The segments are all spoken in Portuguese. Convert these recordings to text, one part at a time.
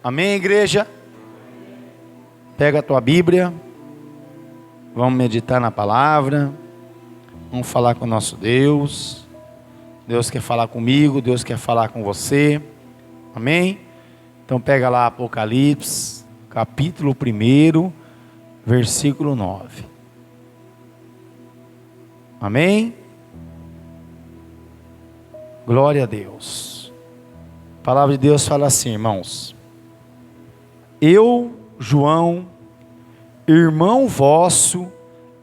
Amém, igreja? Pega a tua Bíblia, vamos meditar na palavra, vamos falar com o nosso Deus. Deus quer falar comigo, Deus quer falar com você. Amém? Então pega lá Apocalipse, capítulo 1, versículo 9. Amém? Glória a Deus. A palavra de Deus fala assim, irmãos: eu, João, irmão vosso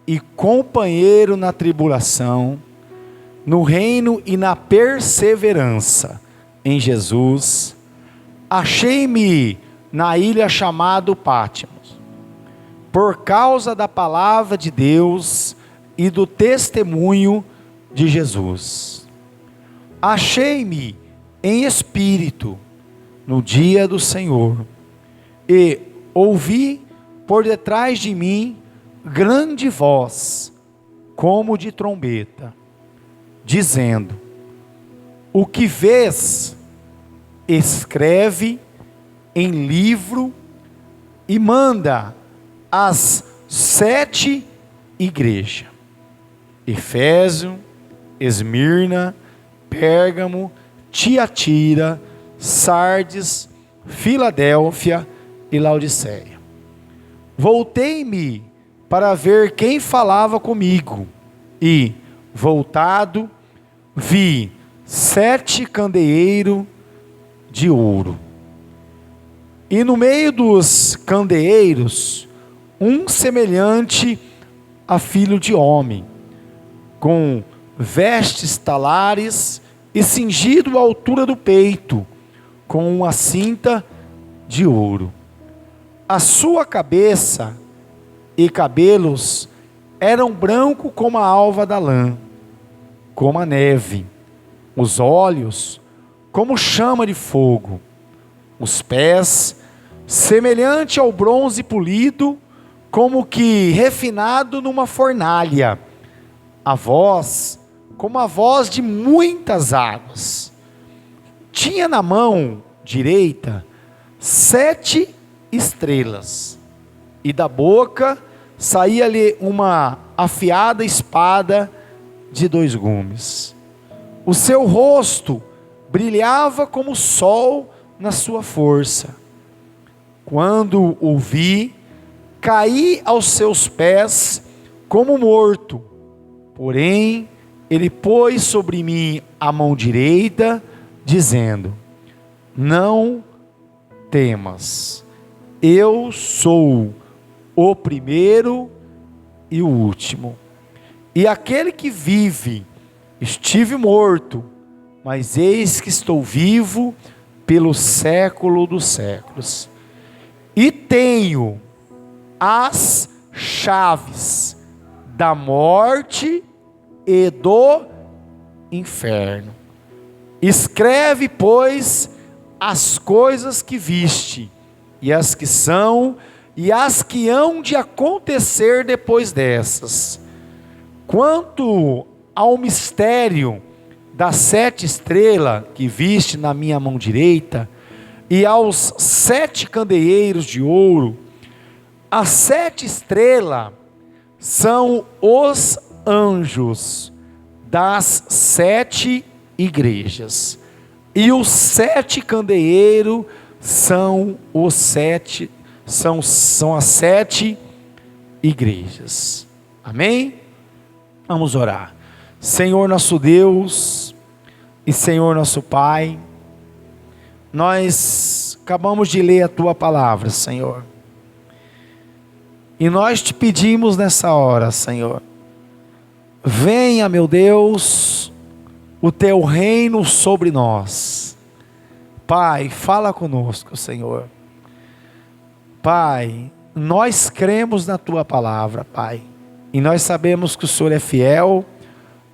e companheiro na tribulação, no reino e na perseverança em Jesus, achei-me na ilha chamada Pátimos, por causa da palavra de Deus e do testemunho de Jesus. Achei-me em espírito no dia do Senhor, e ouvi por detrás de mim grande voz, como de trombeta, dizendo: o que vês, escreve em livro e manda às 7 igrejas: Efésio, Esmirna, Pérgamo, Tiatira, Sardes, Filadélfia e Laodiceia. Voltei-me para ver quem falava comigo, e, voltado, vi 7 candeeiros de ouro, e no meio dos candeeiros, um semelhante a filho de homem, com vestes talares e cingido à altura do peito, com uma cinta de ouro. A sua cabeça e cabelos eram brancos como a alva da lã, como a neve, os olhos como chama de fogo, os pés semelhante ao bronze polido, como que refinado numa fornalha, a voz como a voz de muitas águas. Tinha na mão direita 7 estrelas, e da boca saía-lhe uma afiada espada de 2 gumes. O seu rosto brilhava como o sol na sua força. Quando o vi, caí aos seus pés como morto. Porém, ele pôs sobre mim a mão direita, dizendo: não temas, eu sou o primeiro e o último, e aquele que vive. Estive morto, mas eis que estou vivo pelo século dos séculos, e tenho as chaves da morte e do inferno. Escreve, pois, as coisas que viste, e as que são, e as que hão de acontecer depois dessas. Quanto ao mistério das 7 estrelas que viste na minha mão direita, e aos 7 candeeiros de ouro, as 7 estrelas são os anjos das 7 igrejas, e os 7 candeeiros são as 7 igrejas. Amém? Vamos orar. Senhor nosso Deus e Senhor nosso Pai, nós acabamos de ler a Tua palavra, Senhor, e nós te pedimos nessa hora, Senhor, venha, meu Deus, o Teu reino sobre nós. Pai, fala conosco, Senhor. Pai, nós cremos na Tua palavra, Pai, e nós sabemos que o Senhor é fiel,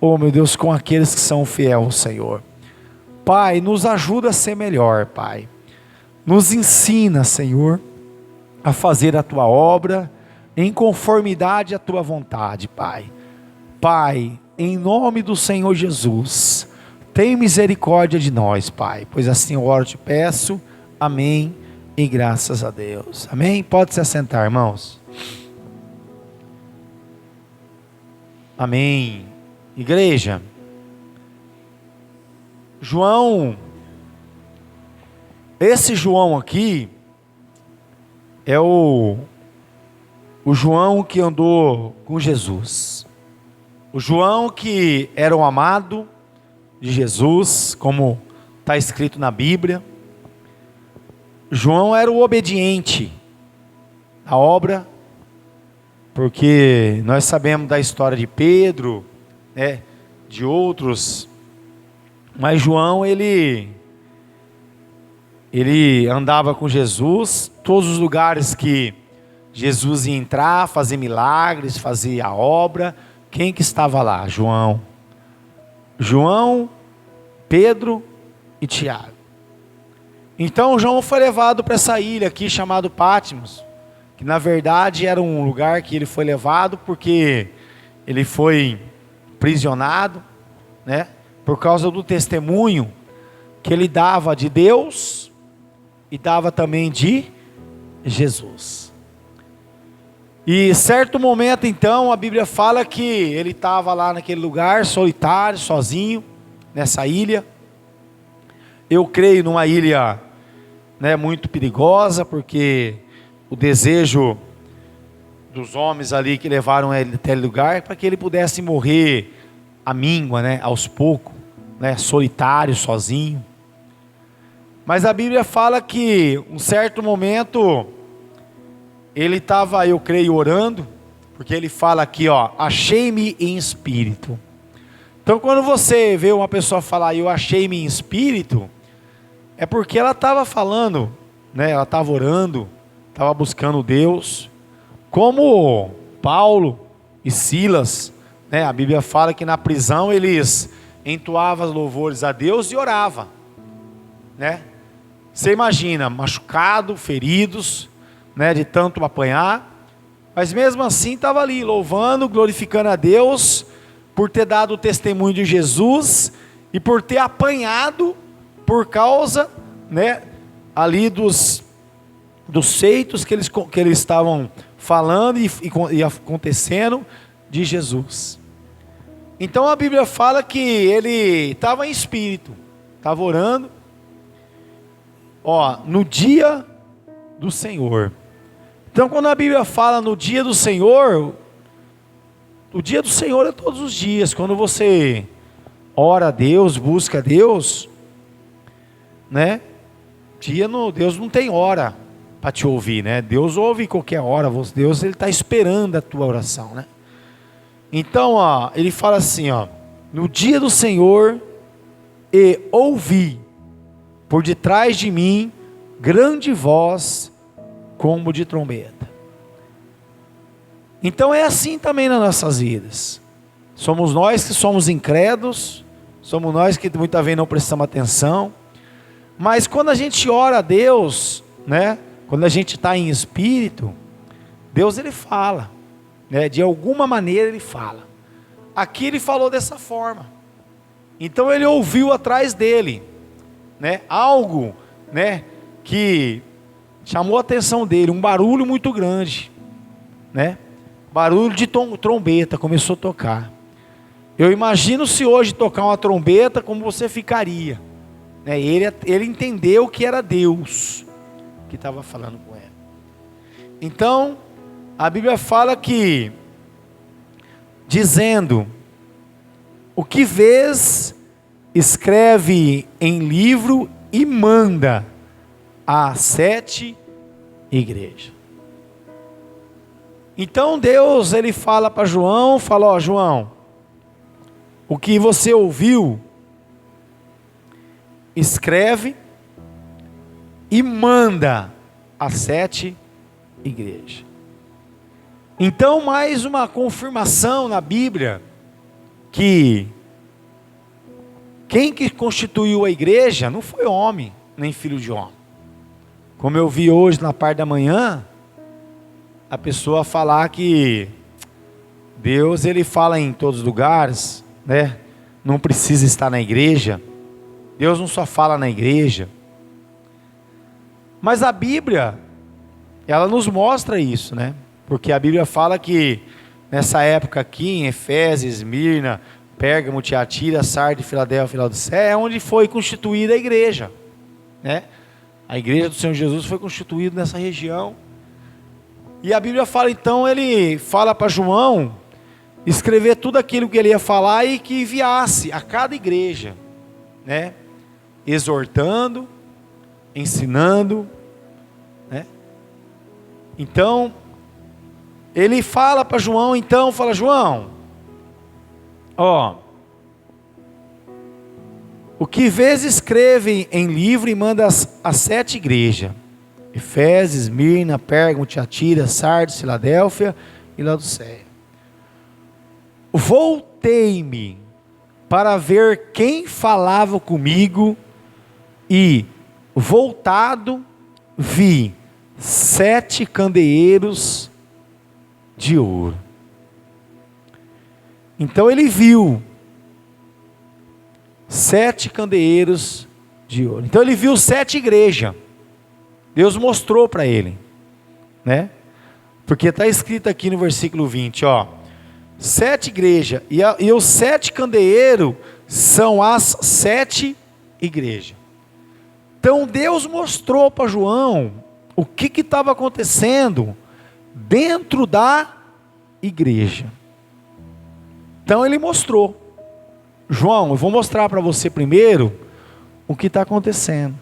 oh meu Deus, com aqueles que são fiéis, Senhor. Pai, nos ajuda a ser melhor, Pai. Nos ensina, Senhor, a fazer a Tua obra em conformidade à Tua vontade, Pai. Pai, em nome do Senhor Jesus, tem misericórdia de nós, Pai, pois assim eu oro e te peço. Amém e graças a Deus. Amém? Pode se assentar, irmãos. Amém. Igreja, esse João aqui é o João que andou com Jesus. O João que era o amado de Jesus, como está escrito na Bíblia. João era o obediente à obra, porque nós sabemos da história de Pedro, né, de outros, mas João ele andava com Jesus, todos os lugares que Jesus ia entrar, fazer milagres, fazer a obra. Quem que estava lá? João, Pedro e Tiago. Então João foi levado para essa ilha aqui chamado Patmos, que na verdade era um lugar que ele foi levado porque ele foi prisionado, né, por causa do testemunho que ele dava de Deus e dava também de Jesus. E certo momento então a Bíblia fala que ele estava lá naquele lugar solitário, sozinho, nessa ilha. Eu creio numa ilha, né, muito perigosa, porque o desejo dos homens ali que levaram ele até aquele lugar para que ele pudesse morrer à míngua, né, aos poucos, né, solitário, sozinho. Mas a Bíblia fala que um certo momento ele estava, eu creio, orando, porque ele fala aqui, ó, achei-me em espírito. Então quando você vê uma pessoa falar, eu achei-me em espírito, é porque ela estava falando, né, ela estava orando, estava buscando Deus, como Paulo e Silas, né, a Bíblia fala que na prisão eles entoavam louvores a Deus e oravam, né? Você imagina, machucado, feridos, né, de tanto apanhar, mas mesmo assim estava ali, louvando, glorificando a Deus, por ter dado o testemunho de Jesus, e por ter apanhado, por causa, né, ali dos feitos que eles estavam falando e acontecendo de Jesus. Então a Bíblia fala que ele estava em espírito, estava orando, ó, no dia do Senhor. Então quando a Bíblia fala no dia do Senhor, o dia do Senhor é todos os dias. Quando você ora a Deus, busca a Deus, né? Deus não tem hora para te ouvir, né? Deus ouve qualquer hora. Deus, ele está esperando a tua oração, né? Então, ó, ele fala assim, ó, no dia do Senhor, e ouvi por detrás de mim grande voz como de trombeta. Então é assim também nas nossas vidas. Somos nós que somos incrédulos, somos nós que muitas vezes não prestamos atenção, mas quando a gente ora a Deus, né, quando a gente está em espírito, Deus ele fala, né, de alguma maneira ele fala. Aqui ele falou dessa forma. Então ele ouviu atrás dele, né, algo, né, que chamou a atenção dele, um barulho muito grande, né? Barulho de trombeta, começou a tocar. Eu imagino se hoje tocar uma trombeta, como você ficaria, né? Ele entendeu que era Deus que estava falando com ele. Então, a Bíblia fala que, dizendo, o que vês, escreve em livro e manda a 7 igrejas. Então Deus, ele fala para João, fala, ó, João, o que você ouviu, escreve e manda a 7 igrejas. Então mais uma confirmação na Bíblia, que quem que constituiu a igreja não foi homem, nem filho de homem. Como eu vi hoje na parte da manhã, a pessoa falar que Deus ele fala em todos os lugares, né? Não precisa estar na igreja. Deus não só fala na igreja. Mas a Bíblia, ela nos mostra isso, né? Porque a Bíblia fala que nessa época aqui, em Efésios, Esmirna, Pérgamo, Tiatira, Sardes, Filadélfia e Laodiceia, é onde foi constituída a igreja, né? A igreja do Senhor Jesus foi constituída nessa região. E a Bíblia fala, então, ele fala para João escrever tudo aquilo que ele ia falar e que enviasse a cada igreja, né? Exortando, ensinando, né? Então, ele fala para João, então, fala, João, ó, o que vês escreve em livro e manda as 7 igrejas, Efésios, Esmirna, Pérgamo, Tiatira, Sardes, Filadélfia e Laodiceia. Voltei-me para ver quem falava comigo e, voltado, vi 7 candeeiros de ouro. Então ele viu 7 candeeiros de ouro. Então ele viu 7 igrejas. Deus mostrou para ele, né? Porque está escrito aqui no versículo 20, ó, 7 igrejas, e os 7 candeeiros são as 7 igrejas. Então Deus mostrou para João o que estava acontecendo dentro da igreja. Então ele mostrou, João, eu vou mostrar para você primeiro o que está acontecendo.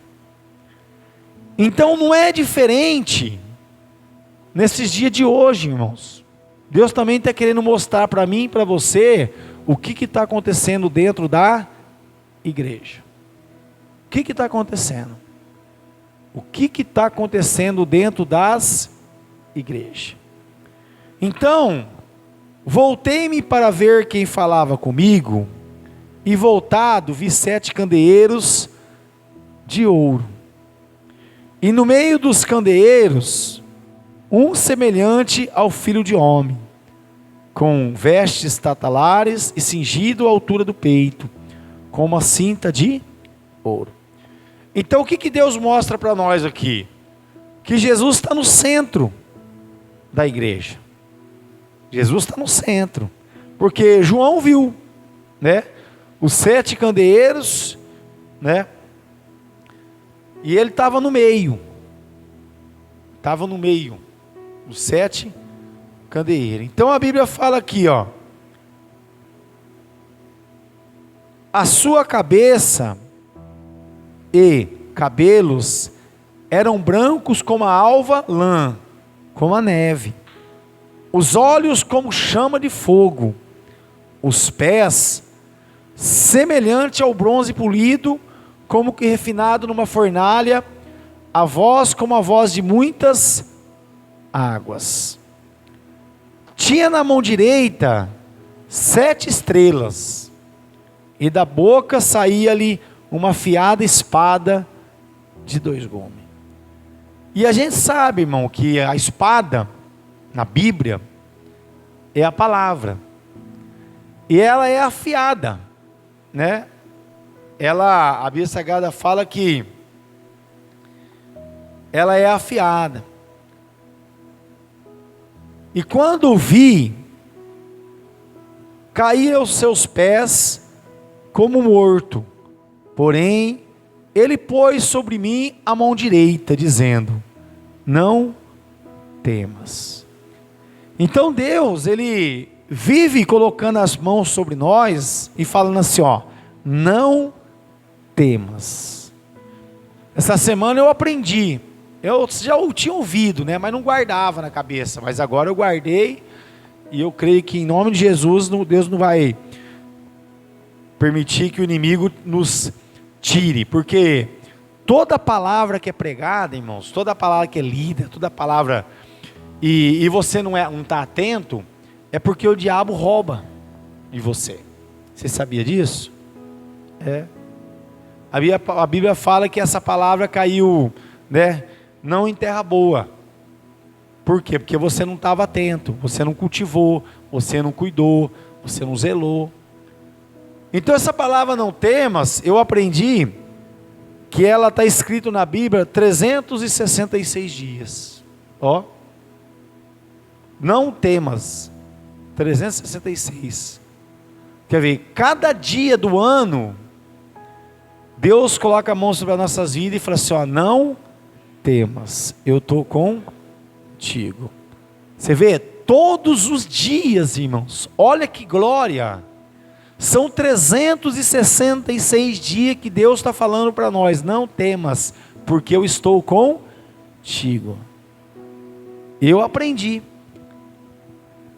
Então não é diferente nesses dias de hoje, irmãos. Deus também está querendo mostrar para mim e para você o que está acontecendo dentro da igreja. O que está acontecendo? O que está acontecendo dentro das igrejas? Então, voltei-me para ver quem falava comigo, e voltado vi 7 candeeiros de ouro. E no meio dos candeeiros, um semelhante ao filho de homem, com vestes tatalares e cingido à altura do peito, com uma cinta de ouro. Então o que Deus mostra para nós aqui? Que Jesus está no centro da igreja. Jesus está no centro. Porque João viu, né? Os 7 candeeiros, né? E ele estava no meio. Estava no meio. Os 7 candeeiros. Então a Bíblia fala aqui, ó. A sua cabeça e cabelos eram brancos como a alva lã, como a neve. Os olhos como chama de fogo. Os pés semelhante ao bronze polido, como que refinado numa fornalha, a voz como a voz de muitas águas. Tinha na mão direita 7 estrelas, e da boca saía-lhe uma afiada espada de 2 gumes. E a gente sabe, irmão, que a espada, na Bíblia, é a palavra, e ela é afiada, né? A Bíblia Sagrada fala que ela é afiada. E quando vi, caí aos seus pés como morto. Porém, ele pôs sobre mim a mão direita, dizendo: não temas. Então Deus, ele vive colocando as mãos sobre nós e falando assim, ó, não temas. Essa semana eu aprendi, eu já tinha ouvido, né, mas não guardava na cabeça, mas agora eu guardei, e eu creio que em nome de Jesus, Deus não vai permitir que o inimigo nos tire, porque toda palavra que é pregada, irmãos, toda palavra que é lida, toda palavra, e você não está atento, é porque o diabo rouba de você. Você sabia disso? É. A Bíblia fala que essa palavra caiu, né, não em terra boa. Por quê? Porque você não estava atento, você não cultivou, você não cuidou, você não zelou. Então essa palavra não temas, eu aprendi que ela está escrito na Bíblia 366 dias. Ó, não temas, 366. Quer ver, cada dia do ano, Deus coloca a mão sobre as nossas vidas e fala assim, ó, não temas, eu estou contigo. Você vê, todos os dias, irmãos, olha que glória, são 366 dias que Deus está falando para nós, não temas, porque eu estou contigo. Eu aprendi.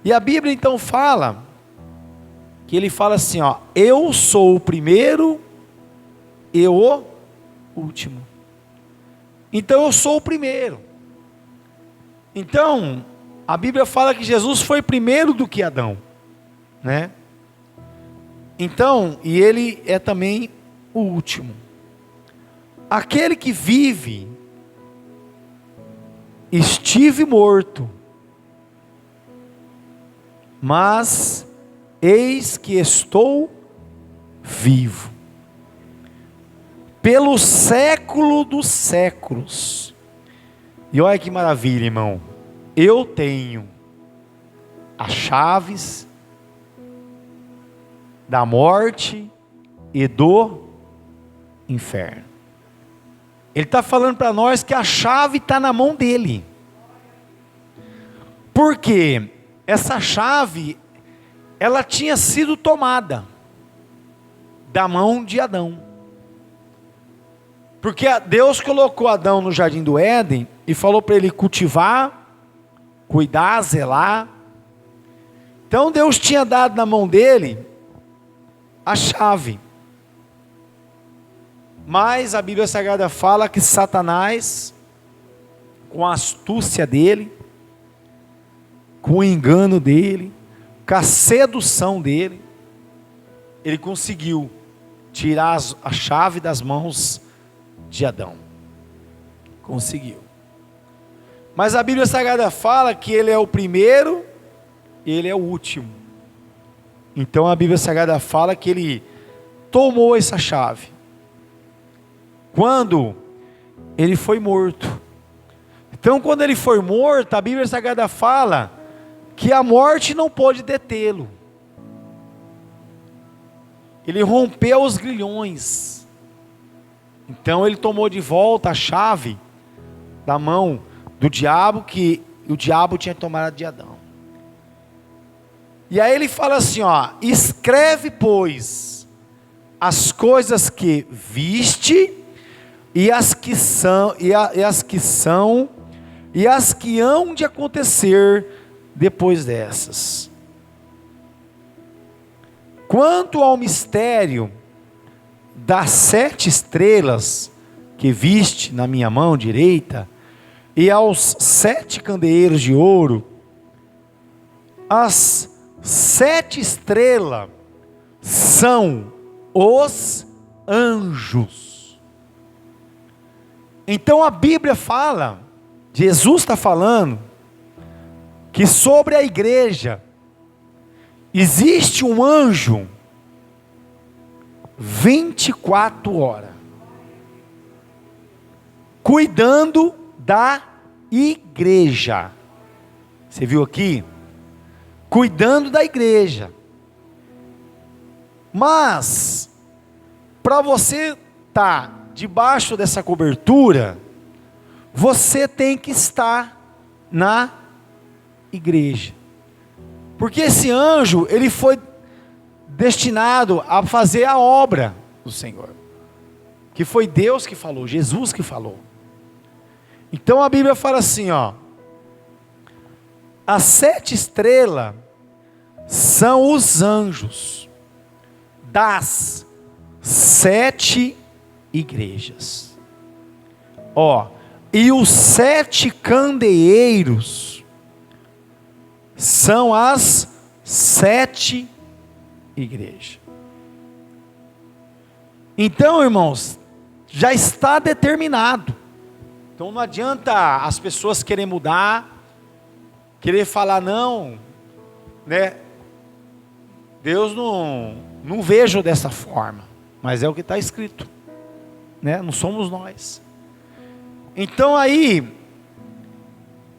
E a Bíblia então fala, que ele fala assim, ó, eu sou o primeiro e o último. Então eu sou o primeiro. Então, a Bíblia fala que Jesus foi primeiro do que Adão, né? Então, e ele é também o último. Aquele que vive, estive morto, mas eis que estou vivo, pelo século dos séculos. E olha que maravilha, irmão. Eu tenho as chaves da morte e do inferno. Ele está falando para nós que a chave está na mão dele. Porque essa chave, ela tinha sido tomada da mão de Adão. Porque Deus colocou Adão no jardim do Éden e falou para ele cultivar, cuidar, zelar. Então Deus tinha dado na mão dele a chave. Mas a Bíblia Sagrada fala que Satanás, com a astúcia dele, com o engano dele, com a sedução dele, ele conseguiu tirar a chave das mãos de Adão. Conseguiu. Mas a Bíblia Sagrada fala que ele é o primeiro e ele é o último. Então a Bíblia Sagrada fala que ele tomou essa chave quando ele foi morto. Então quando ele foi morto, a Bíblia Sagrada fala que a morte não pôde detê-lo. Ele rompeu os grilhões. Então ele tomou de volta a chave da mão do diabo, que o diabo tinha tomado de Adão. E aí ele fala assim, ó, escreve pois as coisas que viste e as que são e as que hão de acontecer depois dessas. Quanto ao mistério das 7 estrelas que viste na minha mão direita, e aos 7 candeeiros de ouro, as 7 estrelas são os anjos. Então a Bíblia fala, Jesus está falando, que sobre a igreja existe um anjo 24 horas cuidando da igreja. Você viu aqui? Cuidando da igreja. Mas para você estar debaixo dessa cobertura, você tem que estar na igreja. Porque esse anjo, ele foi destinado a fazer a obra do Senhor, que foi Deus que falou, Jesus que falou. Então a Bíblia fala assim, ó, as 7 estrelas são os anjos das 7 igrejas. Ó, e os 7 candeeiros são as 7 igrejas. Então, irmãos, já está determinado. Então não adianta as pessoas querem mudar, querer falar não, né? Deus não vejo dessa forma, mas é o que está escrito. né? Não somos nós. Então aí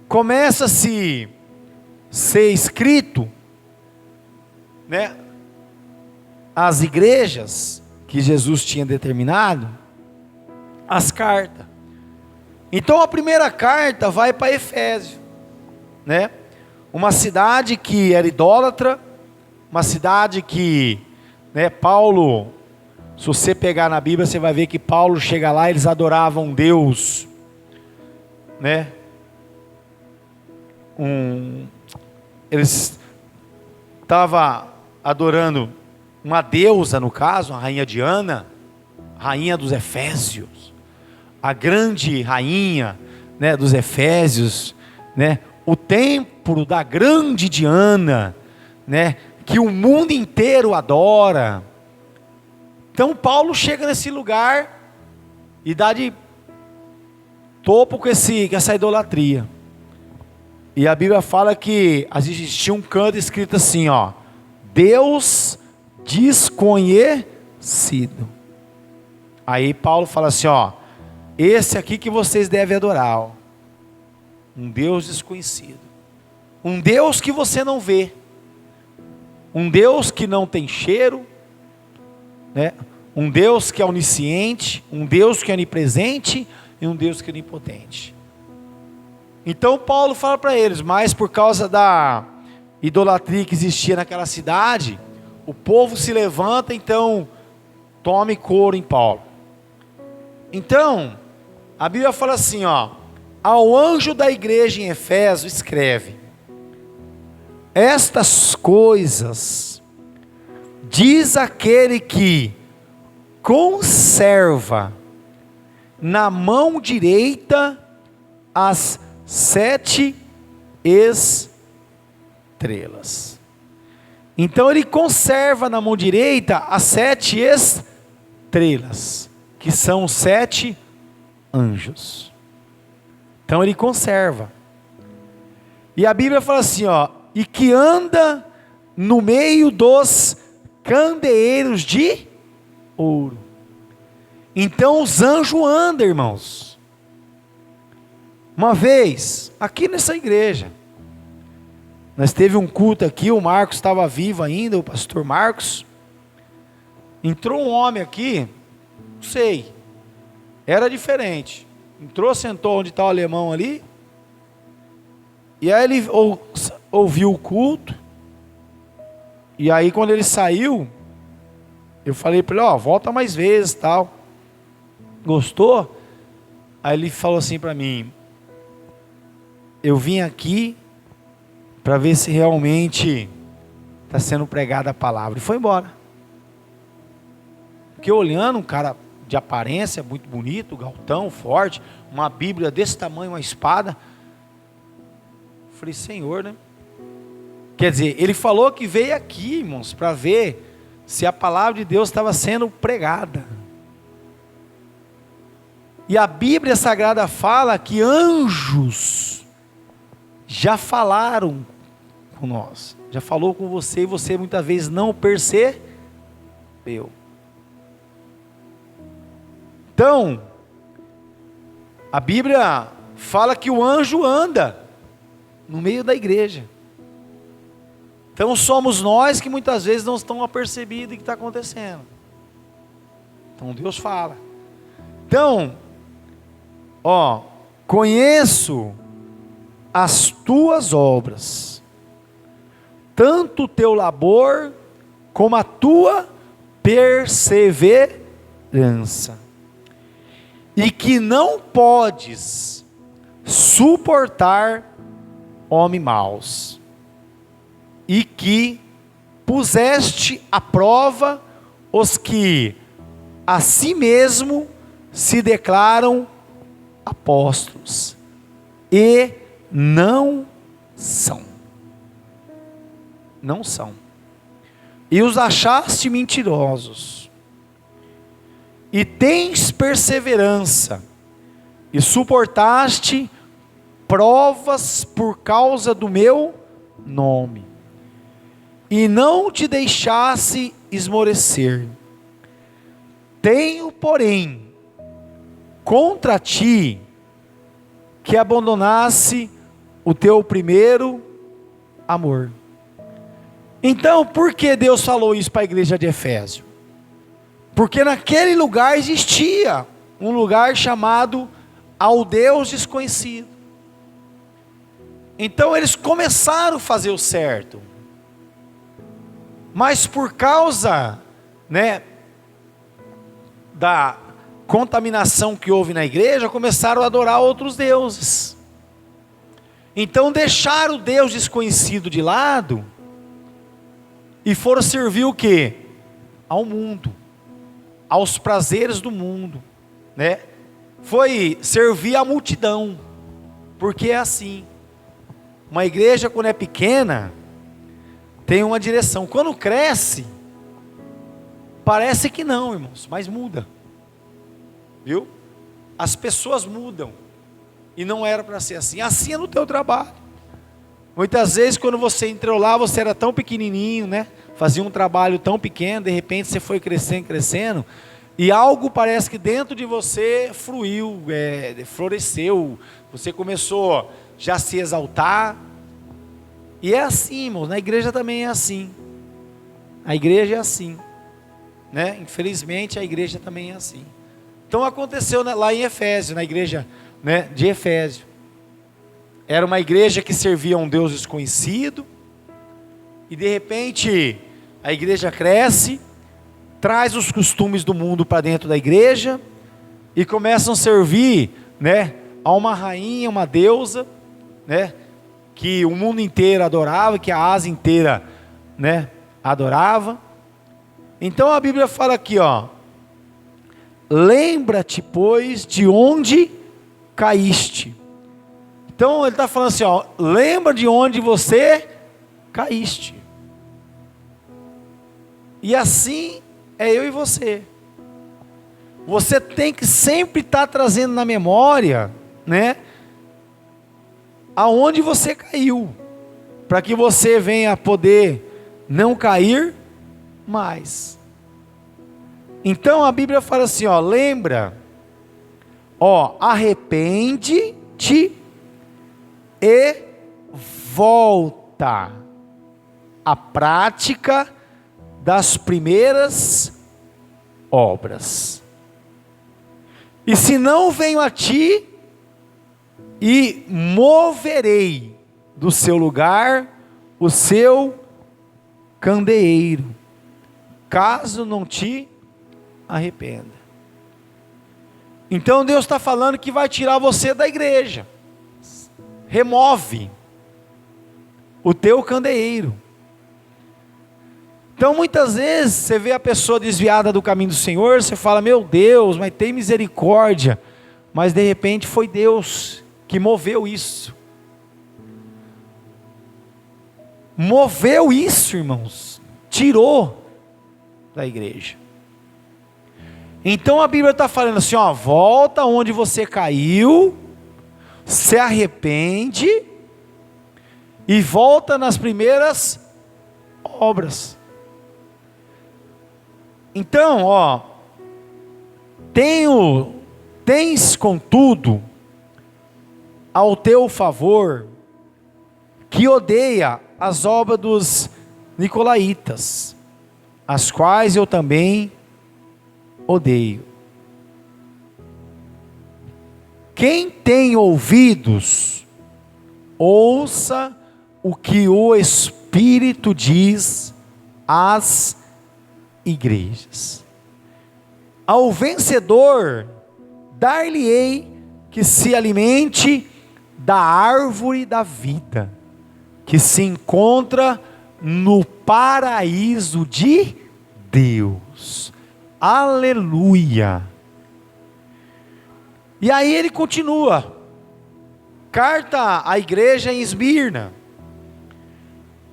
começa-se ser escrito, né, as igrejas que Jesus tinha determinado, as cartas. Então a primeira carta vai para Efésio, né? Uma cidade que era idólatra, uma cidade que, né, Paulo, se você pegar na Bíblia, você vai ver que Paulo chega lá, eles adoravam Deus, né? Eles estavam adorando uma deusa, no caso, a rainha Diana, rainha dos Efésios, a grande rainha, né, dos Efésios, né? O templo da grande Diana, né, que o mundo inteiro adora. Então Paulo chega nesse lugar e dá de topo com essa idolatria. E a Bíblia fala que existia um canto escrito assim, ó: Deus desconhecido. Aí Paulo fala assim, ó: esse aqui que vocês devem adorar, ó, um Deus desconhecido, um Deus que você não vê, um Deus que não tem cheiro, né? Um Deus que é onisciente, um Deus que é onipresente e um Deus que é onipotente. Então Paulo fala para eles, mas por causa da idolatria que existia naquela cidade, o povo se levanta, então tome couro em Paulo. Então a Bíblia fala assim, ó: ao anjo da igreja em Efésio escreve: estas coisas diz aquele que conserva na mão direita as 7 estrelas. Então ele conserva na mão direita as 7 estrelas, que são 7 anjos. Então ele conserva. E a Bíblia fala assim, ó: e que anda no meio dos candeeiros de ouro. Então os anjos andam, irmãos. Uma vez, aqui nessa igreja, nós teve um culto aqui, o Marcos estava vivo ainda, o pastor Marcos. Entrou um homem aqui, não sei, era diferente. Entrou, sentou onde está o alemão ali, e aí ele ouviu o culto, e aí quando ele saiu, eu falei para ele, ó, volta mais vezes, tal. Gostou? Aí ele falou assim para mim: eu vim aqui para ver se realmente está sendo pregada a palavra. E foi embora. Porque olhando, um cara de aparência muito bonito, galtão, forte, uma Bíblia desse tamanho, uma espada. Falei, Senhor, né? Quer dizer, ele falou que veio aqui, irmãos, para ver se a palavra de Deus estava sendo pregada. E a Bíblia Sagrada fala que anjos já falaram com nós, já falou com você, e você muitas vezes não percebeu. Então, a Bíblia fala que o anjo anda no meio da igreja. Então somos nós que muitas vezes não estamos apercebidos o que está acontecendo. Então Deus fala. Então, ó, conheço as tuas obras, tanto o teu labor como a tua perseverança, e que não podes suportar homens maus, e que puseste à prova os que a si mesmo se declaram apóstolos e não são. Não são. E os achaste mentirosos, e tens perseverança, e suportaste provas por causa do meu nome, e não te deixasse esmorecer. Tenho, porém, contra ti que abandonasse o teu primeiro amor. Então, por que Deus falou isso para a igreja de Efésio? Porque naquele lugar existia um lugar chamado ao Deus desconhecido. Então eles começaram a fazer o certo, mas por causa, da contaminação que houve na igreja, começaram a adorar outros deuses. Então deixaram o Deus desconhecido de lado e foram servir o quê? Ao mundo, aos prazeres do mundo, Foi servir a multidão, porque é assim. Uma igreja, quando é pequena, tem uma direção. Quando cresce, parece que não, irmãos, mas muda. Viu? As pessoas mudam. E não era para ser assim. Assim é no teu trabalho. Muitas vezes, quando você entrou lá, você era tão pequenininho, fazia um trabalho tão pequeno, de repente você foi crescendo, crescendo, e algo parece que dentro de você fluiu, floresceu, você começou já a se exaltar. E é assim, irmãos, na igreja também é assim. A igreja é assim, Infelizmente a igreja também é assim. Então aconteceu lá em Efésio, na igreja de Efésio. Era uma igreja que servia a um Deus desconhecido, e de repente a igreja cresce, traz os costumes do mundo para dentro da igreja, e começam a servir a uma rainha, uma deusa, que o mundo inteiro adorava, que a Ásia inteira adorava. Então a Bíblia fala aqui, lembra-te, pois, de onde caíste. Então ele está falando assim, lembra de onde você caíste. E assim é eu e você. Você tem que sempre estar trazendo na memória, aonde você caiu, para que você venha poder não cair mais. Então a Bíblia fala assim, lembra, arrepende-te e volta à prática das primeiras obras. E se não venho a ti, e moverei do seu lugar o seu candeeiro, caso não te arrependa. Então Deus está falando que vai tirar você da igreja. Remove o teu candeeiro. Então muitas vezes você vê a pessoa desviada do caminho do Senhor, você fala, meu Deus, mas tem misericórdia. Mas de repente foi Deus que moveu isso. Moveu isso, irmãos. Tirou da igreja. Então a Bíblia está falando assim, volta onde você caiu, se arrepende e volta nas primeiras obras. Então, tens contudo ao teu favor que odeia as obras dos nicolaítas, as quais eu também odeio. Quem tem ouvidos, ouça o que o Espírito diz às igrejas. Ao vencedor, dar-lhe-ei que se alimente da árvore da vida, que se encontra no paraíso de Deus. Aleluia! E aí ele continua, carta à igreja em Esmirna,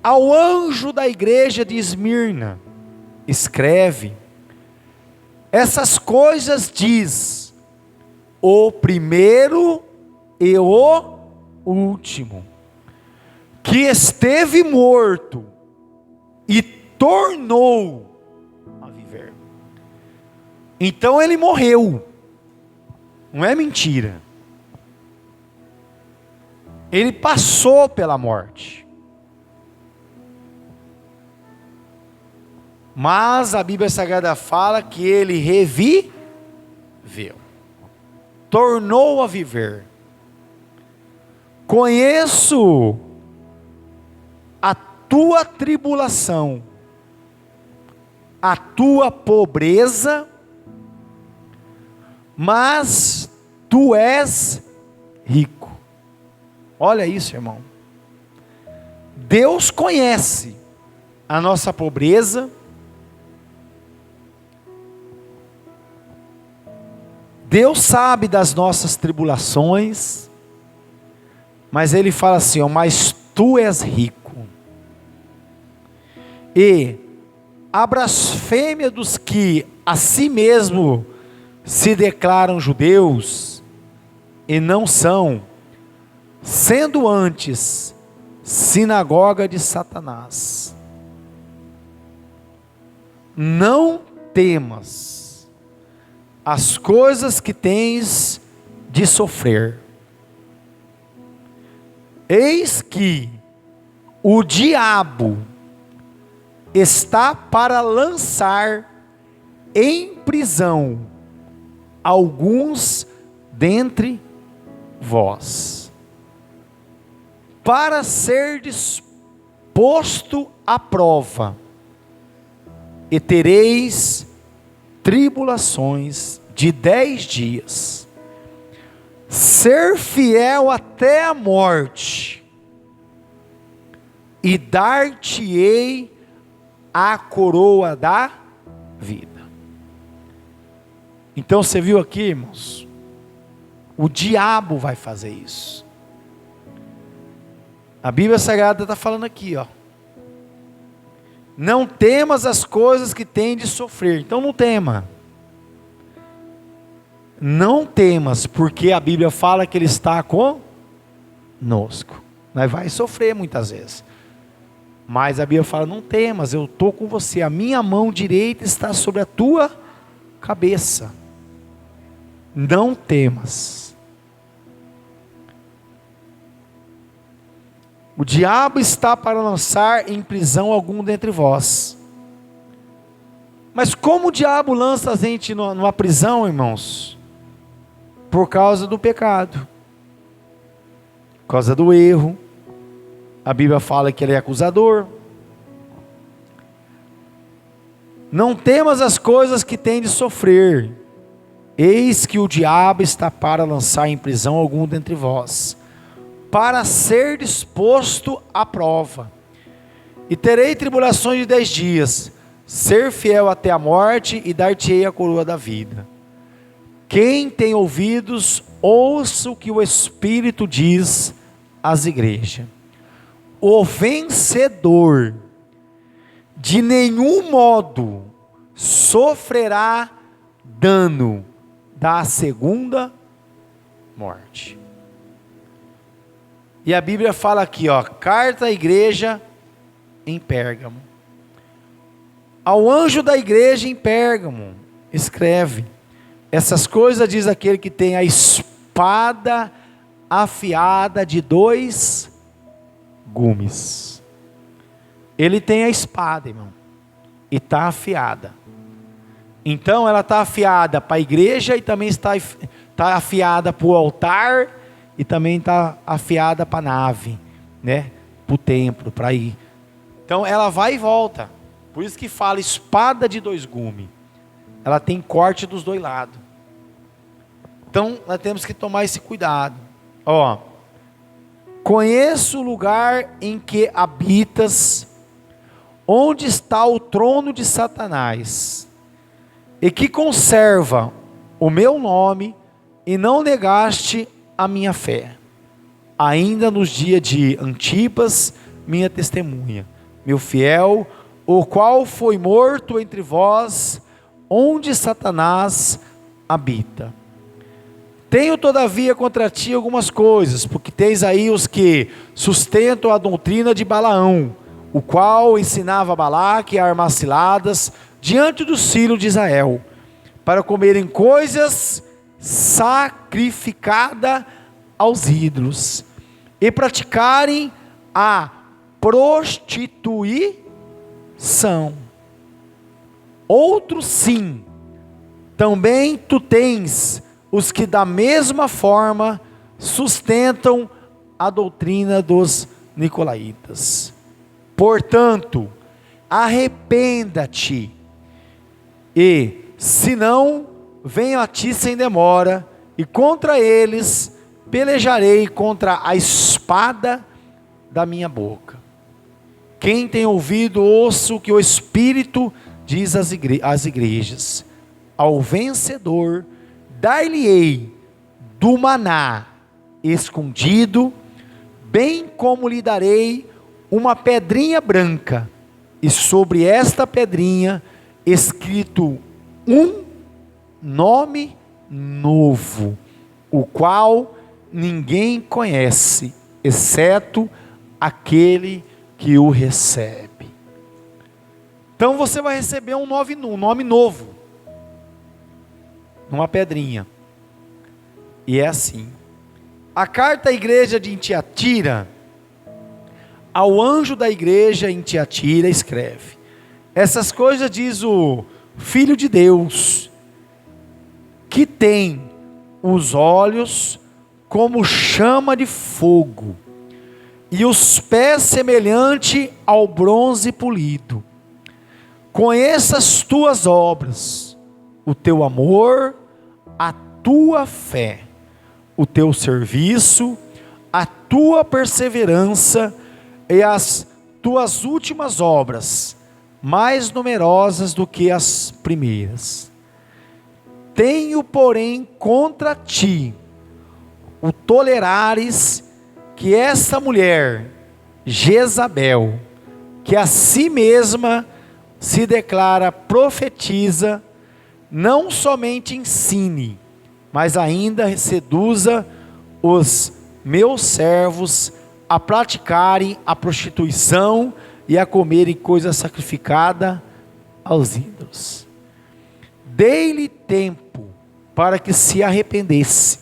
ao anjo da igreja de Esmirna, escreve, essas coisas diz, o primeiro e o último, que esteve morto e tornou a viver. Então ele morreu. Não é mentira. Ele passou pela morte. Mas a Bíblia Sagrada fala que ele reviveu. Tornou a viver. Conheço a tua tribulação, a tua pobreza, mas tu és rico. Olha isso, irmão. Deus conhece a nossa pobreza, Deus sabe das nossas tribulações, mas Ele fala assim, ó, mas tu és rico. E a blasfêmia dos que a si mesmo se declaram judeus e não são, sendo antes sinagoga de Satanás. Não temas as coisas que tens de sofrer. Eis que o diabo está para lançar em prisão alguns dentre vós, para ser posto à prova, e tereis tribulações de 10 dias. Ser fiel até a morte, e dar-te-ei a coroa da vida. Então você viu aqui, irmãos, o diabo vai fazer isso. A Bíblia Sagrada está falando aqui, ó. Não temas as coisas que tem de sofrer. Então não tema. Não temas, porque a Bíblia fala que Ele está conosco. Nós vai sofrer muitas vezes. Mas a Bíblia fala, não temas, eu estou com você. A minha mão direita está sobre a tua cabeça. Não temas. O diabo está para lançar em prisão algum dentre vós. Mas como o diabo lança a gente numa prisão, irmãos? Por causa do pecado. Por causa do erro. A Bíblia fala que ele é acusador. Não temas as coisas que tem de sofrer. Eis que o diabo está para lançar em prisão algum dentre vós, para ser disposto à prova. E terei tribulações de 10 dias. Ser fiel até a morte, e dar-te-ei a coroa da vida. Quem tem ouvidos, ouça o que o Espírito diz às igrejas. O vencedor de nenhum modo sofrerá dano da segunda morte. E a Bíblia fala aqui, ó, carta à igreja em Pérgamo. Ao anjo da igreja em Pérgamo, escreve: essas coisas diz aquele que tem a espada afiada de 2 gumes. Ele tem a espada, irmão, e está afiada. Então ela está afiada para a igreja, e também está afiada para o altar, e também está afiada para a nave, né? Para o templo, para ir. Então ela vai e volta. Por isso que fala espada de 2 gumes. Ela tem corte dos 2 lados. Então nós temos que tomar esse cuidado. Ó, conheço o lugar em que habitas, onde está o trono de Satanás, e que conserva o meu nome, e não negaste a minha fé, ainda nos dias de Antipas, minha testemunha, meu fiel, o qual foi morto entre vós, onde Satanás habita. Tenho todavia contra ti algumas coisas, porque tens aí os que sustentam a doutrina de Balaão, o qual ensinava Balaque a armar ciladas diante dos filhos de Israel, para comerem coisas sacrificada aos ídolos, e praticarem a prostituição. Outro sim, também tu tens os que da mesma forma sustentam a doutrina dos nicolaítas. Portanto, arrependa-te, e se não, venho a ti sem demora, e contra eles pelejarei contra a espada da minha boca. Quem tem ouvido, ouça o que o Espírito diz às igrejas. Ao vencedor dar-lhe-ei do maná escondido, bem como lhe darei uma pedrinha branca, e sobre esta pedrinha escrito um nome novo, o qual ninguém conhece, exceto aquele que o recebe. Então você vai receber um nome novo, numa pedrinha. E é assim: a carta à igreja de Tiatira, ao anjo da igreja em Tiatira escreve: essas coisas diz o Filho de Deus, que tem os olhos como chama de fogo, e os pés semelhante ao bronze polido. Conheça as tuas obras, o teu amor, a tua fé, o teu serviço, a tua perseverança e as tuas últimas obras, mais numerosas do que as primeiras. Tenho, porém, contra ti o tolerares que esta mulher, Jezabel, que a si mesma se declara profetiza, não somente ensine, mas ainda seduza os meus servos a praticarem a prostituição e a comerem coisa sacrificada aos ídolos. Dei-lhe tempo para que se arrependesse.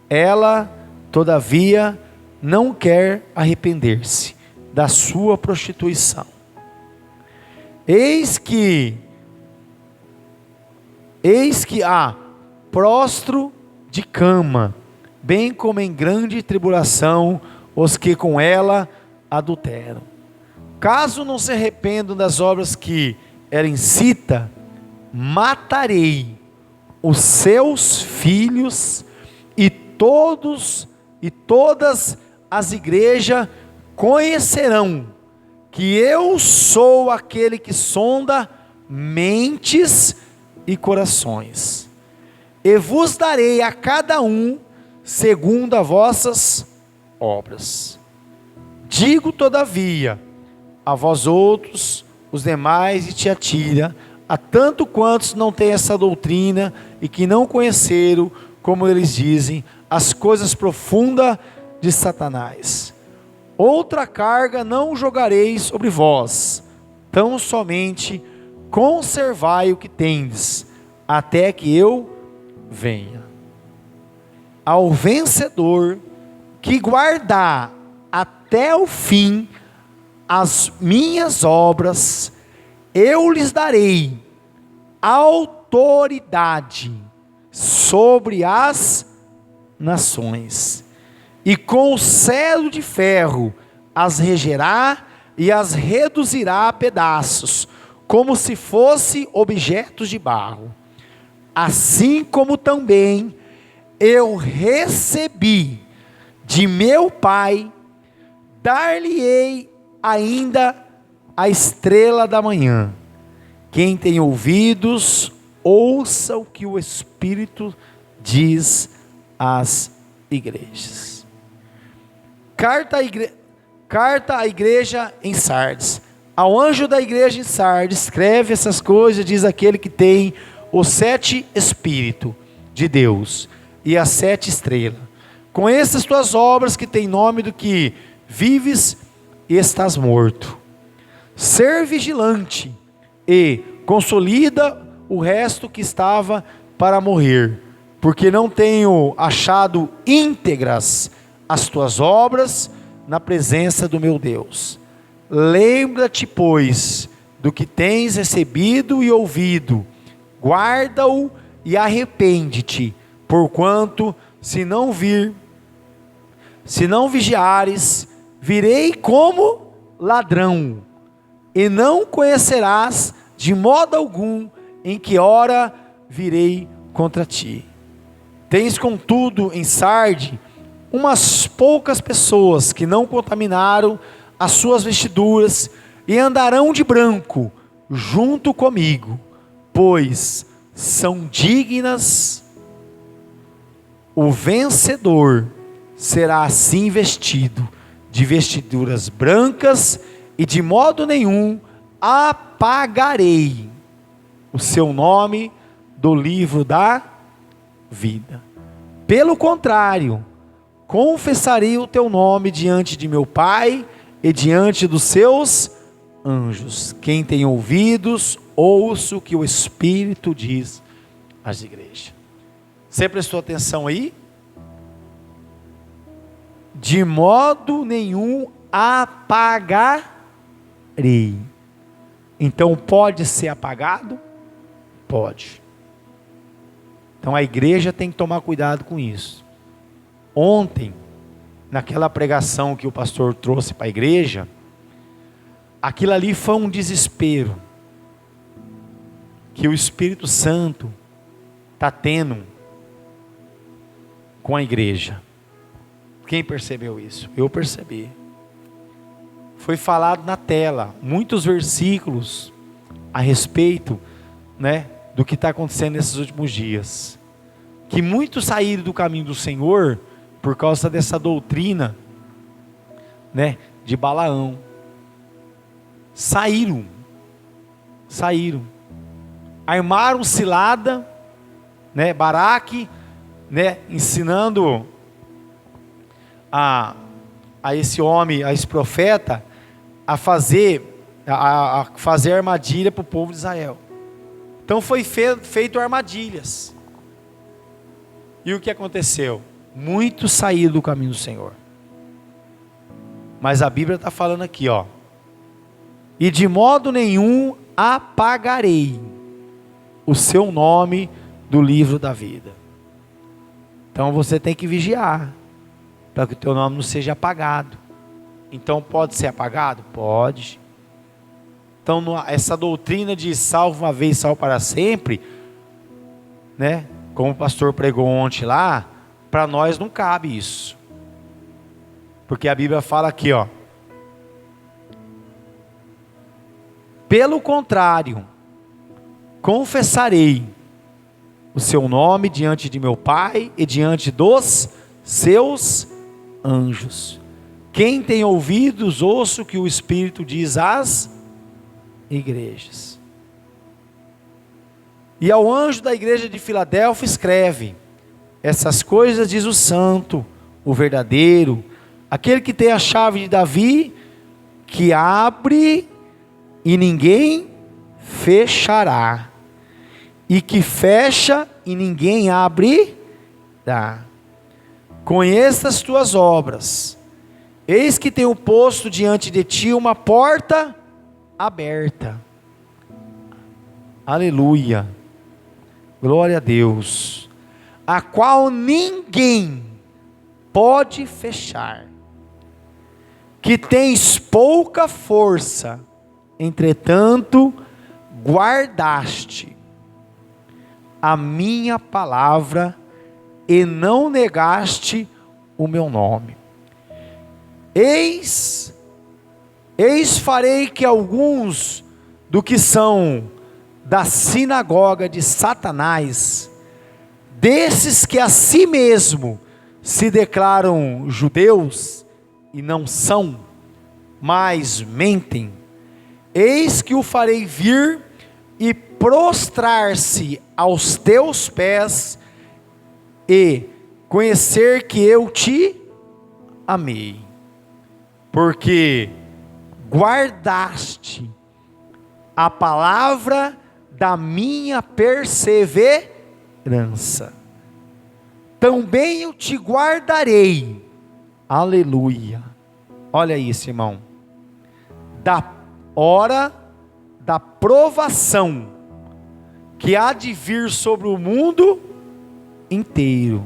Ela, todavia, não quer arrepender-se da sua prostituição. Eis que a prostro de cama, bem como em grande tribulação os que com ela adulteram. Caso não se arrependam das obras que ela incita, matarei os seus filhos, e todas as igrejas conhecerão que eu sou aquele que sonda mentes e corações, e vos darei a cada um segundo as vossas obras. Digo todavia a vós outros, os demais de Tiatira, a tanto quantos não têm essa doutrina e que não conheceram, como eles dizem, as coisas profundas de Satanás. Outra carga não jogarei sobre vós, tão somente conservai o que tendes, até que eu venha. Ao vencedor que guardar até o fim as minhas obras, eu lhes darei autoridade sobre as nações, e com o cetro de ferro as regerá e as reduzirá a pedaços, como se fossem objetos de barro. Assim como também eu recebi de meu Pai, dar-lhe-ei ainda a estrela da manhã. Quem tem ouvidos, ouça o que o Espírito diz às igrejas. Carta à igreja em Sardes. Ao anjo da igreja em Sardes, escreve essas coisas, diz aquele que tem os 7 Espíritos de Deus e as 7 estrelas. Conheça as tuas obras, que tem nome do que vives e estás morto. Ser vigilante e consolida o resto que estava para morrer, porque não tenho achado íntegras as tuas obras na presença do meu Deus. Lembra-te, pois, do que tens recebido e ouvido, guarda-o e arrepende-te, porquanto, se não vigiares, virei como ladrão, e não conhecerás de modo algum em que hora virei contra ti. Tens, contudo, em Sarde, umas poucas pessoas que não contaminaram as suas vestiduras e andarão de branco junto comigo, pois são dignas. O vencedor será assim vestido de vestiduras brancas, e de modo nenhum apagarei o seu nome do livro da vida. Pelo contrário, confessarei o teu nome diante de meu Pai e diante dos seus anjos. Quem tem ouvidos, ouça o que o Espírito diz às igrejas. Você prestou atenção aí? De modo nenhum apagarei. Então pode ser apagado? Pode. Então a igreja tem que tomar cuidado com isso. Ontem, naquela pregação que o pastor trouxe para a igreja, aquilo ali foi um desespero que o Espírito Santo está tendo com a igreja. Quem percebeu isso? Eu percebi. Foi falado na tela muitos versículos a respeito, do que está acontecendo nesses últimos dias. Que muitos saíram do caminho do Senhor por causa dessa doutrina, de Balaão. Saíram, armaram cilada, Baraque, ensinando a esse homem, a esse profeta, a fazer armadilha para o povo de Israel. Então foi feito armadilhas. E o que aconteceu? Muitos saíram do caminho do Senhor. Mas a Bíblia está falando aqui, e de modo nenhum apagarei o seu nome do livro da vida. Então você tem que vigiar, para que o teu nome não seja apagado. Então pode ser apagado? Pode. Então essa doutrina de salvo uma vez, salvo para sempre, como o pastor pregou ontem lá, para nós não cabe isso. Porque a Bíblia fala aqui, pelo contrário, confessarei o seu nome diante de meu Pai e diante dos seus anjos. Quem tem ouvidos, ouça o que o Espírito diz às igrejas. E ao anjo da igreja de Filadélfia escreve: essas coisas diz o santo, o verdadeiro, aquele que tem a chave de Davi, que abre e ninguém fechará, e que fecha e ninguém abrirá. Conheça as tuas obras, eis que tenho posto diante de ti uma porta aberta. Aleluia, glória a Deus, a qual ninguém pode fechar. Que tens pouca força, entretanto guardaste a minha palavra e não negaste o meu nome. Eis farei que alguns do que são da sinagoga de Satanás, desses que a si mesmo se declaram judeus e não são, mas mentem, eis que o farei vir e prostrar-se aos teus pés e conhecer que eu te amei, porque guardaste a palavra da minha perseverança. também eu te guardarei. Aleluia. Olha isso, irmão. Da hora da provação que há de vir sobre o mundo inteiro,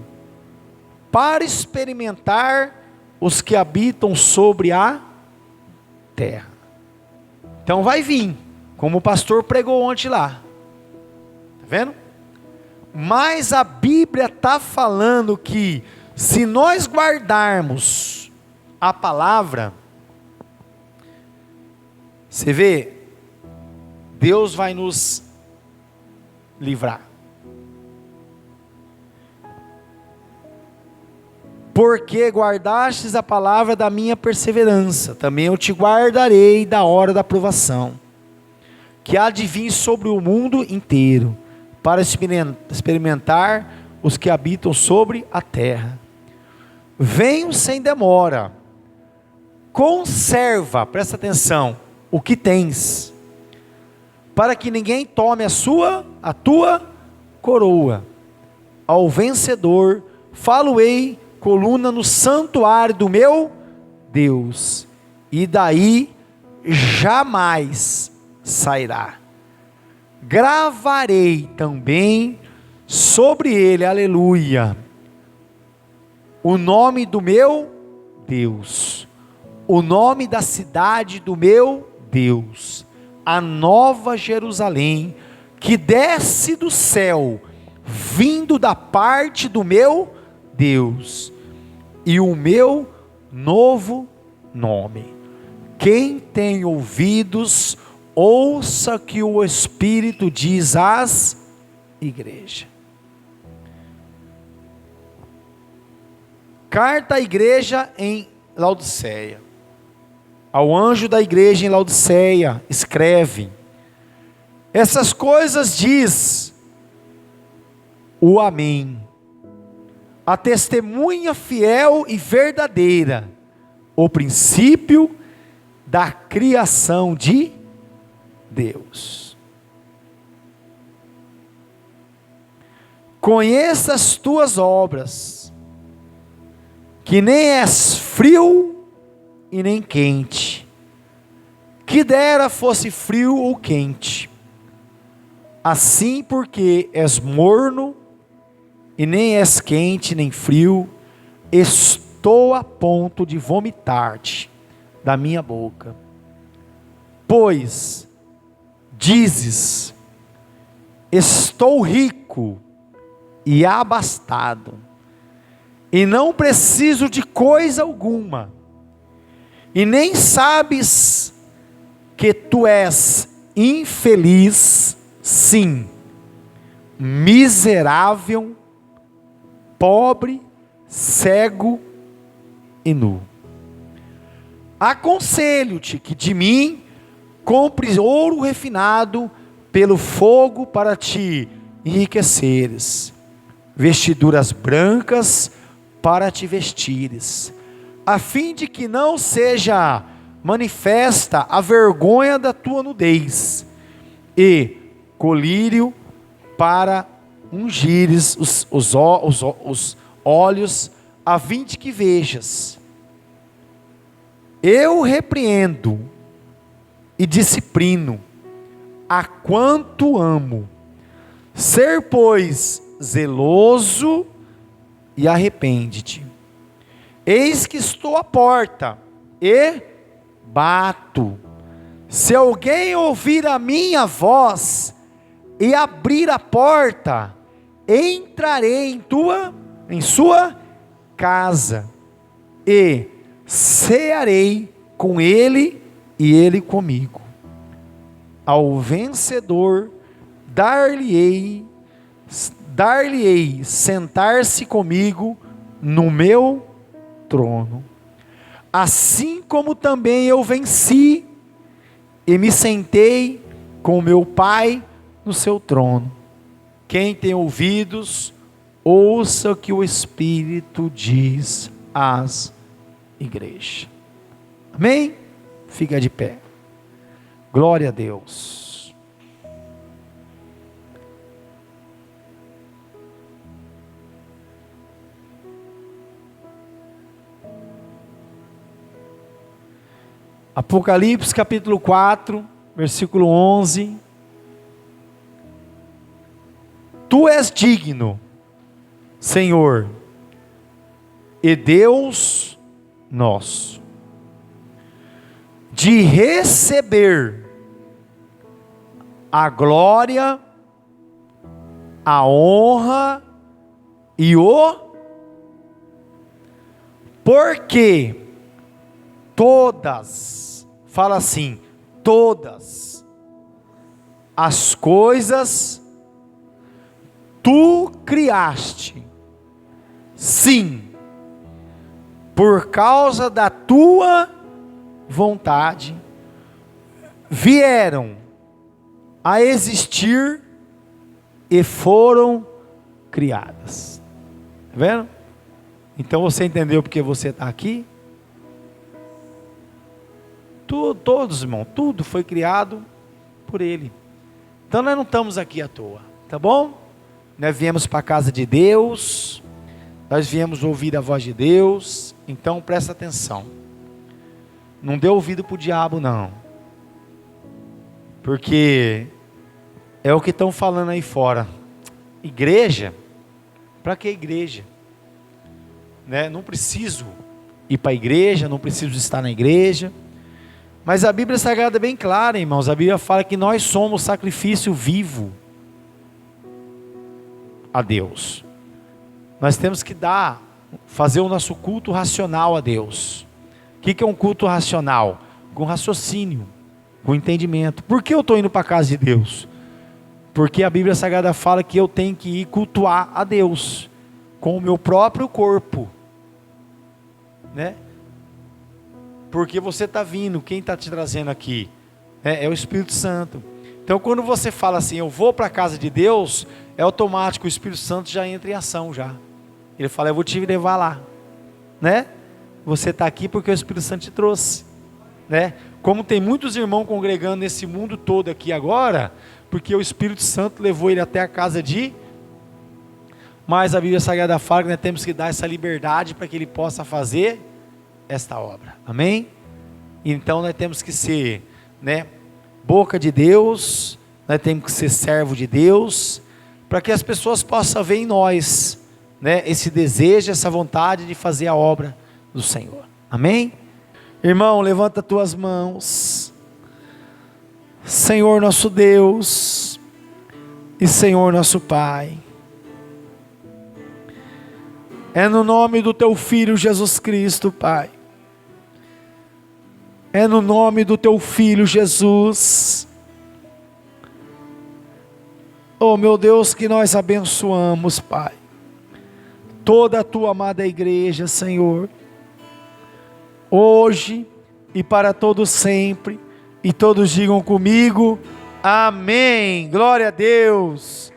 para experimentar os que habitam sobre a terra. Então vai vir, como o pastor pregou ontem lá. Está vendo? Mas a Bíblia está falando que se nós guardarmos a palavra, você vê, Deus vai nos livrar. Porque guardastes a palavra da minha perseverança, também eu te guardarei da hora da provação, que há de vir sobre o mundo inteiro, para experimentar os que habitam sobre a terra. Venho sem demora, conserva, presta atenção, o que tens, para que ninguém tome a tua coroa. Ao vencedor falo-ei coluna no santuário do meu Deus, e daí jamais sairá. Gravarei também sobre ele, aleluia, o nome do meu Deus, o nome da cidade do meu Deus, a nova Jerusalém, que desce do céu, vindo da parte do meu Deus, e o meu novo nome. Quem tem ouvidos, ouça que o Espírito diz às igrejas. Carta à igreja em Laodiceia. Ao anjo da igreja em Laodiceia, escreve: essas coisas diz o Amém, a testemunha fiel e verdadeira, o princípio da criação de Deus. Conheça as tuas obras, que nem és frio e nem quente. Que dera fosse frio ou quente. Assim, porque és morno e nem és quente nem frio, estou a ponto de vomitar-te da minha boca. Pois dizes: estou rico e abastado, e não preciso de coisa alguma, e nem sabes que tu és infeliz, sim, miserável, pobre, cego e nu. Aconselho-te que de mim compres ouro refinado pelo fogo para te enriqueceres, vestiduras brancas para te vestires, a fim de que não seja manifesta a vergonha da tua nudez, e colírio para ungires os olhos, a fim de que vejas. Eu repreendo e disciplino a quanto amo. Ser, pois, zeloso e arrepende-te. Eis que estou à porta e bato. Se alguém ouvir a minha voz e abrir a porta, entrarei em sua casa e cearei com ele e ele comigo. Ao vencedor dar-lhe-ei sentar-se comigo no meu trono, assim como também eu venci e me sentei com meu Pai no seu trono. Quem tem ouvidos, ouça o que o Espírito diz às igrejas. Amém? Fica de pé. Glória a Deus. Apocalipse capítulo 4, versículo 11. Tu és digno, Senhor, e Deus nosso, de receber a glória, a honra e porque todas, fala assim, todas as coisas tu criaste, sim, por causa da tua vontade, vieram a existir e foram criadas. Está vendo? Então você entendeu porque você está aqui? Todos, irmão, tudo foi criado por Ele. Então nós não estamos aqui à toa, tá bom? Nós viemos para a casa de Deus, nós viemos ouvir a voz de Deus, então presta atenção. Não dê ouvido para o diabo não, porque é o que estão falando aí fora. Igreja? Para que igreja? Né? Não preciso ir para a igreja, não preciso estar na igreja. Mas a Bíblia Sagrada é bem clara, irmãos. A Bíblia fala que nós somos sacrifício vivo a Deus. Nós temos que fazer o nosso culto racional a Deus. O que é um culto racional? Com raciocínio, com entendimento. Por que eu estou indo para a casa de Deus? Porque a Bíblia Sagrada fala que eu tenho que ir cultuar a Deus com o meu próprio corpo, né? Porque você está vindo, quem está te trazendo aqui é o Espírito Santo. Então quando você fala assim, eu vou para a casa de Deus, é automático, o Espírito Santo já entra em ação já. Ele fala, eu vou te levar lá, né? Você está aqui porque o Espírito Santo te trouxe, né? Como tem muitos irmãos congregando nesse mundo todo aqui agora, porque o Espírito Santo levou ele até a casa mas a Bíblia Sagrada fala que nós temos que dar essa liberdade para que ele possa fazer esta obra, amém? Então nós temos que ser, né, boca de Deus, nós temos que ser servo de Deus, para que as pessoas possam ver em nós, né, esse desejo, essa vontade de fazer a obra do Senhor, amém? Irmão, levanta tuas mãos. Senhor nosso Deus e Senhor nosso Pai, é no nome do Teu Filho Jesus Cristo, Pai, é no nome do Teu Filho Jesus, oh meu Deus, que nós abençoamos, Pai, toda a Tua amada igreja, Senhor, hoje e para todo sempre. E todos digam comigo, amém, glória a Deus.